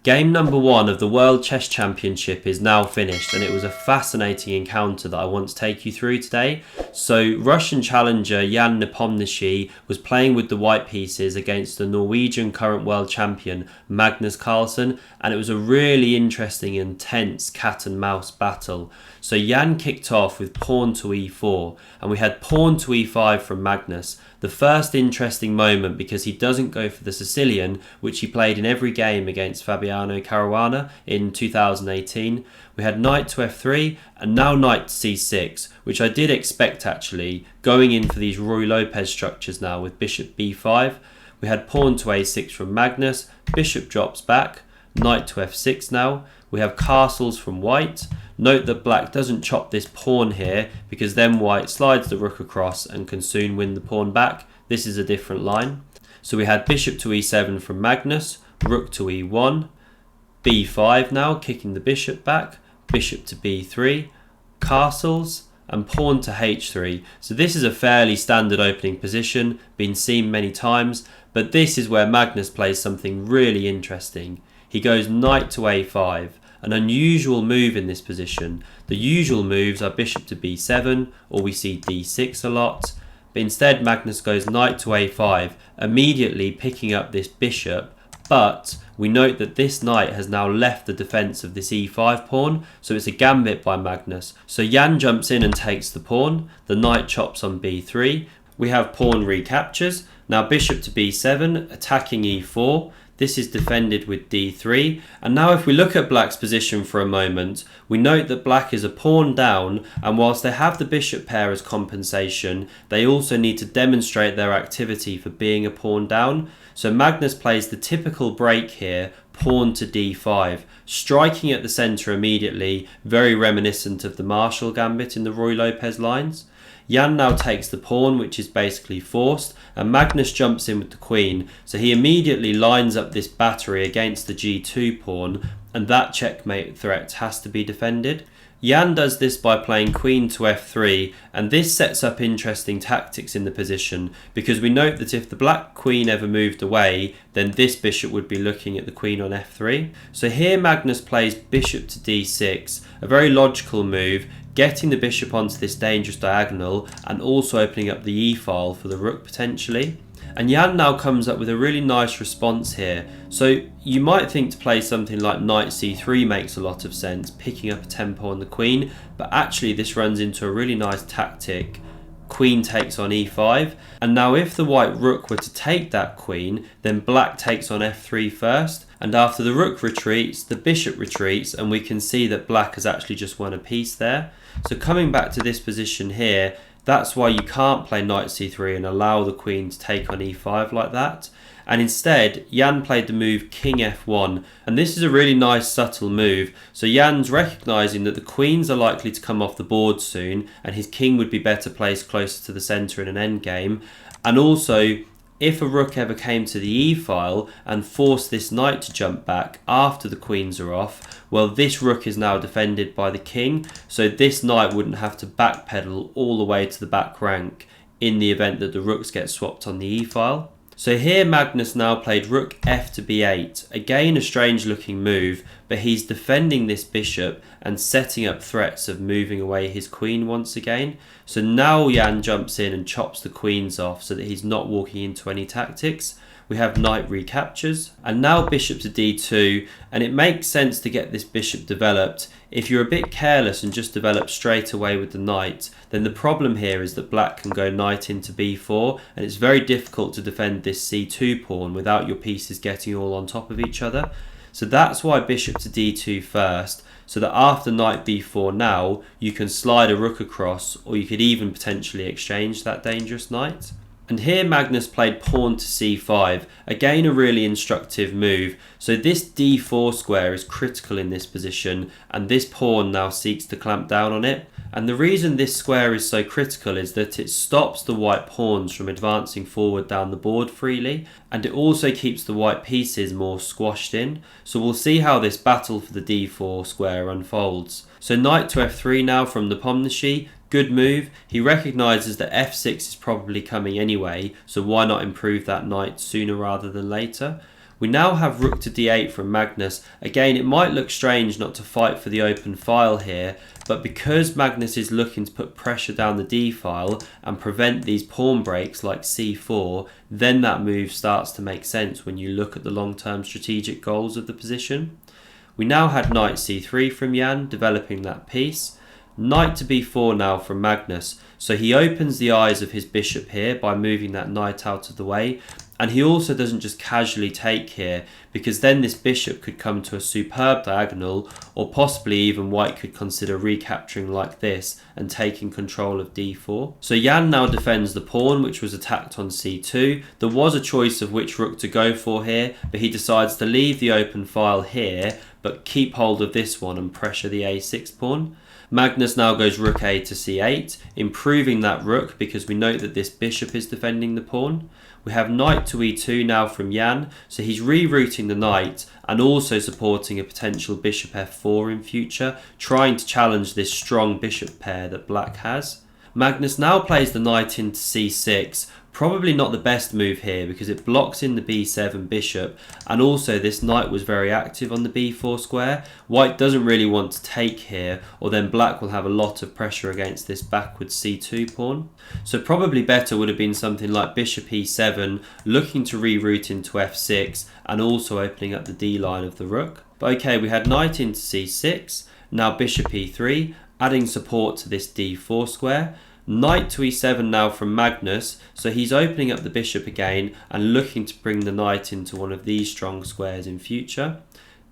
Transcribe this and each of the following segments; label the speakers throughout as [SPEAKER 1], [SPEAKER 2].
[SPEAKER 1] Game number 1 of the World Chess Championship is now finished, and it was a fascinating encounter that I want to take you through today. So Russian challenger Jan Nepomniachtchi was playing with the white pieces against the Norwegian current world champion Magnus Carlsen, and it was a really interesting and tense cat and mouse battle. So Jan kicked off with pawn to e4, and we had pawn to e5 from Magnus. The first interesting moment because he doesn't go for the Sicilian, which he played in every game against Fabiano Caruana in 2018. We had knight to f3 and now knight to c6, which I did expect actually, going in for these Ruy Lopez structures now with bishop b5. We had pawn to a6 from Magnus, bishop drops back, knight to f6 now. We have castles from white. Note that black doesn't chop this pawn here because then white slides the rook across and can soon win the pawn back. This is a different line. So we had bishop to e7 from Magnus, rook to e1, b5 now, kicking the bishop back, bishop to b3, castles, and pawn to h3. So this is a fairly standard opening position, been seen many times, but this is where Magnus plays something really interesting. He goes knight to a5, an unusual move in this position. The usual moves are bishop to b7, or we see d6 a lot, but instead Magnus goes knight to a5, immediately picking up this bishop, but we note that this knight has now left the defence of this e5 pawn, so it's a gambit by Magnus. So Jan jumps in and takes the pawn, the knight chops on b3, we have pawn recaptures, now bishop to b7, attacking e4, this is defended with d3, and now if we look at black's position for a moment, we note that black is a pawn down, and whilst they have the bishop pair as compensation, they also need to demonstrate their activity for being a pawn down. So Magnus plays the typical break here, pawn to d5, striking at the centre immediately, very reminiscent of the Marshall gambit in the Ruy Lopez lines. Jan now takes the pawn, which is basically forced, and Magnus jumps in with the queen, so he immediately lines up this battery against the g2 pawn, and that checkmate threat has to be defended. Jan does this by playing queen to f3, and this sets up interesting tactics in the position, because we note that if the black queen ever moved away, then this bishop would be looking at the queen on f3. So here Magnus plays bishop to d6, a very logical move, getting the bishop onto this dangerous diagonal and also opening up the e-file for the rook potentially. And Jan now comes up with a really nice response here. So you might think to play something like knight c3 makes a lot of sense, picking up a tempo on the queen, but actually this runs into a really nice tactic. Queen takes on e5, and now if the white rook were to take that queen, then black takes on f3 first, and after the rook retreats, the bishop retreats, and we can see that black has actually just won a piece there. So coming back to this position here, that's why you can't play knight c3 and allow the queen to take on e5 like that. And instead, Jan played the move king f1, and this is a really nice subtle move. So Jan's recognising that the queens are likely to come off the board soon, and his king would be better placed closer to the centre in an endgame. And also, if a rook ever came to the e-file and forced this knight to jump back after the queens are off, well, this rook is now defended by the king, so this knight wouldn't have to backpedal all the way to the back rank in the event that the rooks get swapped on the e-file. So here Magnus now played rook f to b8, again a strange looking move, but he's defending this bishop and setting up threats of moving away his queen once again. So now Jan jumps in and chops the queens off so that he's not walking into any tactics. We have knight recaptures, and now bishop to d2, and it makes sense to get this bishop developed. If you're a bit careless and just develop straight away with the knight, then the problem here is that black can go knight into b4, and it's very difficult to defend this c2 pawn without your pieces getting all on top of each other. So that's why bishop to d2 first, so that after knight b4 now, you can slide a rook across, or you could even potentially exchange that dangerous knight. And here Magnus played pawn to c5, again a really instructive move. So this d4 square is critical in this position, and this pawn now seeks to clamp down on it. And the reason this square is so critical is that it stops the white pawns from advancing forward down the board freely, and it also keeps the white pieces more squashed in. So we'll see how this battle for the d4 square unfolds. So knight to f3 now from Nepomniachtchi. Good move. He recognises that f6 is probably coming anyway, so why not improve that knight sooner rather than later. We now have rook to d8 from Magnus. Again, it might look strange not to fight for the open file here, but because Magnus is looking to put pressure down the d file and prevent these pawn breaks like c4, then that move starts to make sense when you look at the long-term strategic goals of the position. We now had knight c3 from Jan, developing that piece. Knight to b4 now from Magnus, so he opens the eyes of his bishop here by moving that knight out of the way, and he also doesn't just casually take here, because then this bishop could come to a superb diagonal, or possibly even white could consider recapturing like this and taking control of d4. So Jan now defends the pawn, which was attacked on c2. There was a choice of which rook to go for here, but he decides to leave the open file here, but keep hold of this one and pressure the a6 pawn. Magnus now goes rook a to c8, improving that rook because we note that this bishop is defending the pawn. We have knight to e2 now from Jan, so he's rerouting the knight and also supporting a potential bishop f4 in future, trying to challenge this strong bishop pair that black has. Magnus now plays the knight into c6, probably not the best move here because it blocks in the b7 bishop, and also this knight was very active on the b4 square. White doesn't really want to take here, or then black will have a lot of pressure against this backwards c2 pawn. So probably better would have been something like bishop e7, looking to reroute into f6 and also opening up the d line of the rook. But okay, we had knight into c6, now bishop e3, adding support to this d4 square. Knight to e7 now from Magnus, so he's opening up the bishop again and looking to bring the knight into one of these strong squares in future.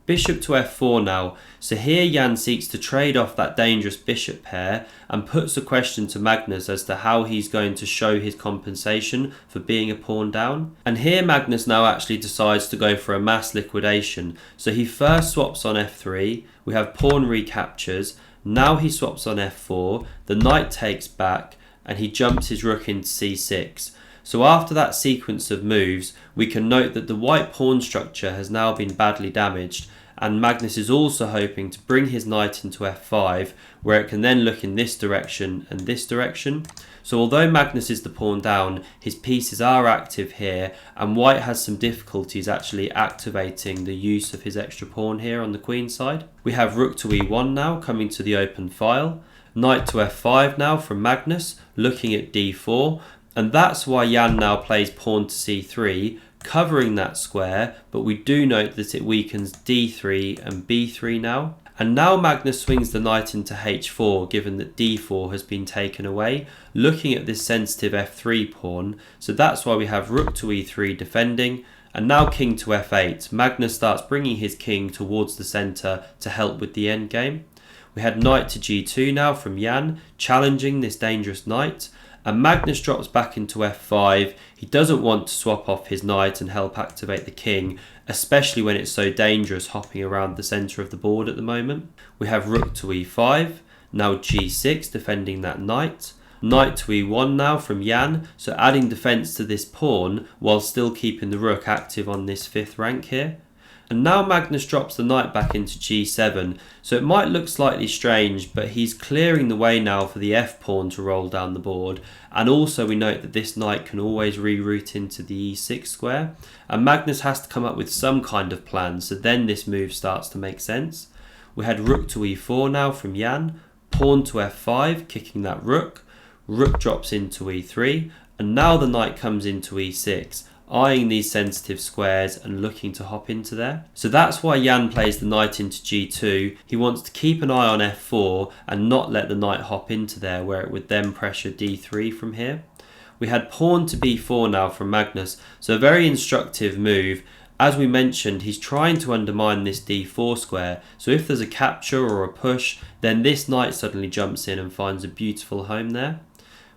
[SPEAKER 1] Bishop to f4 now, so here Jan seeks to trade off that dangerous bishop pair and puts a question to Magnus as to how he's going to show his compensation for being a pawn down. And here Magnus now actually decides to go for a mass liquidation, so he first swaps on f3, we have pawn recaptures. Now he swaps on f4, the knight takes back, and he jumps his rook into c6. So after that sequence of moves, we can note that the white pawn structure has now been badly damaged, and Magnus is also hoping to bring his knight into f5, where it can then look in this direction and this direction. So although Magnus is the pawn down, his pieces are active here, and white has some difficulties actually activating the use of his extra pawn here on the queen side. We have rook to e1 now, coming to the open file. Knight to f5 now from Magnus, looking at d4, and that's why Jan now plays pawn to c3, covering that square, but we do note that it weakens d3 and b3 now. And now Magnus swings the knight into h4, given that d4 has been taken away, looking at this sensitive f3 pawn, so that's why we have rook to e3 defending, and now king to f8. Magnus starts bringing his king towards the centre to help with the endgame. We had knight to g2 now from Jan, challenging this dangerous knight, and Magnus drops back into f5. He doesn't want to swap off his knight and help activate the king, especially when it's so dangerous hopping around the centre of the board at the moment. We have rook to e5, now g6 defending that knight. Knight to e1 now from Jan, so adding defence to this pawn while still keeping the rook active on this 5th rank here. And now Magnus drops the knight back into g7, so it might look slightly strange, but he's clearing the way now for the f-pawn to roll down the board, and also we note that this knight can always reroute into the e6 square, and Magnus has to come up with some kind of plan, so then this move starts to make sense. We had rook to e4 now from Jan, pawn to f5, kicking that rook, rook drops into e3, and now the knight comes into e6, eyeing these sensitive squares and looking to hop into there. So that's why Jan plays the knight into g2. He wants to keep an eye on f4 and not let the knight hop into there, where it would then pressure d3 from here. We had pawn to b4 now from Magnus, so a very instructive move. As we mentioned, he's trying to undermine this d4 square, so if there's a capture or a push, then this knight suddenly jumps in and finds a beautiful home there.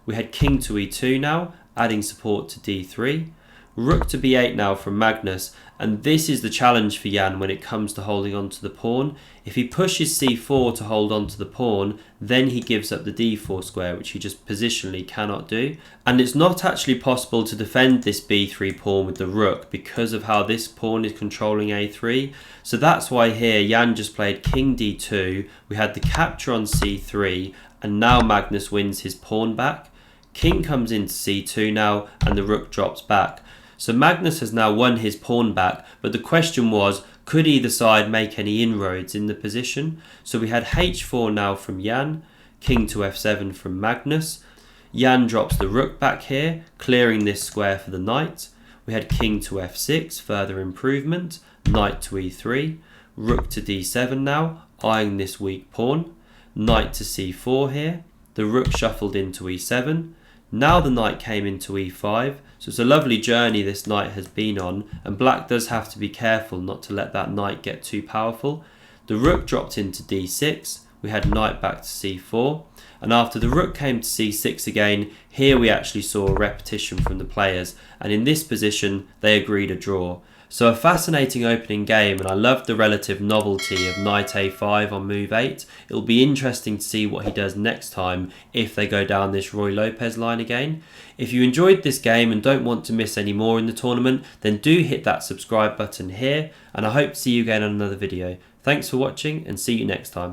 [SPEAKER 1] We had king to e2 now, adding support to d3. Rook to b8 now from Magnus, and this is the challenge for Jan when it comes to holding on to the pawn. If he pushes c4 to hold on to the pawn, then he gives up the d4 square, which he just positionally cannot do. And it's not actually possible to defend this b3 pawn with the rook because of how this pawn is controlling a3. So that's why here Jan just played king d2, we had the capture on c3, and now Magnus wins his pawn back. King comes into c2 now, and the rook drops back. So Magnus has now won his pawn back, but the question was, could either side make any inroads in the position? So we had h4 now from Jan, king to f7 from Magnus. Jan drops the rook back here, clearing this square for the knight. We had king to f6, further improvement, knight to e3, rook to d7 now, eyeing this weak pawn, knight to c4 here, the rook shuffled into e7, now the knight came into e5, so it's a lovely journey this knight has been on, and black does have to be careful not to let that knight get too powerful. The rook dropped into d6, we had knight back to c4, and after the rook came to c6 again, here we actually saw a repetition from the players, and in this position they agreed a draw. So a fascinating opening game, and I loved the relative novelty of knight a5 on move 8. It'll be interesting to see what he does next time if they go down this Roy Lopez line again. If you enjoyed this game and don't want to miss any more in the tournament, then do hit that subscribe button here, and I hope to see you again on another video. Thanks for watching and see you next time.